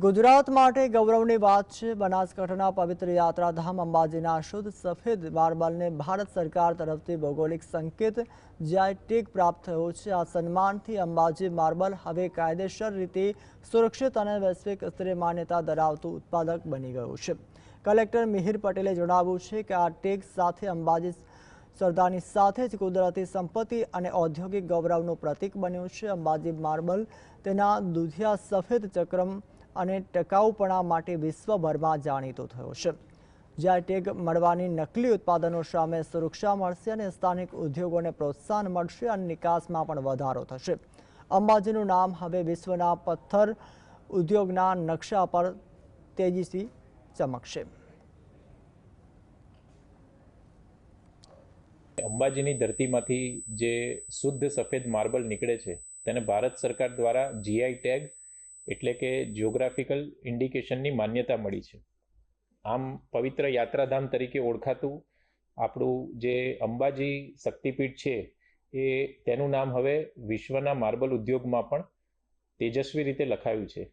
ગુજરાત માટે ગૌરવની વાત છે। બનાસકાંઠાના પવિત્ર યાત્રાધામ અંબાજીના શુદ્ધ સફેદ માર્બલને ભારત સરકાર તરફથી ભૌગોલિક સંકેત જીઆઈ ટેગ પ્રાપ્ત થયો છે। આ સન્માનથી અંબાજી માર્બલ હવે કાયદેસર રીતે સુરક્ષિત અને વૈશ્વિક સ્તરે માન્યતા ધરાવતું ઉત્પાદક બની ગયું છે। કલેક્ટર મિહિર પટેલે જણાવ્યું છે કે આ ટેગ સાથે અંબાજી સરદારની સાથે જ કુદરતી સંપત્તિ અને ઔદ્યોગિક ગૌરવનું પ્રતીક બન્યું છે। અંબાજી માર્બલ તેના દુધિયા સફેદ ચક્રમ અને ટકાઉપણા માટે વિશ્વભરમાં જાણીતો થયો છે। જીઆઈ ટેગ મળવાની નકલી ઉત્પાદનો સામે સુરક્ષા મળશે અને સ્થાનિક ઉદ્યોગોને પ્રોત્સાહન મળશે અને નિકાસમાં પણ વધારો થશે। અંબાજીનું નામ હવે વિશ્વના પથ્થર ઉદ્યોગના નકશા પર તેજીથી ચમકશે। અંબાજીની ધરતીમાંથી જે શુદ્ધ સફેદ માર્બલ નીકળે છે તેને ભારત સરકાર દ્વારા જીઆઈ ટેગ એટલે કે જિયોગ્રાફિકલ ઇન્ડિકેશનની માન્યતા મળી છે। આમ પવિત્ર યાત્રાધામ તરીકે ઓળખાતું આપણું જે અંબાજી શક્તિપીઠ છે તેનું નામ હવે વિશ્વના માર્બલ ઉદ્યોગમાં પણ તેજસ્વી રીતે લખાયું છે।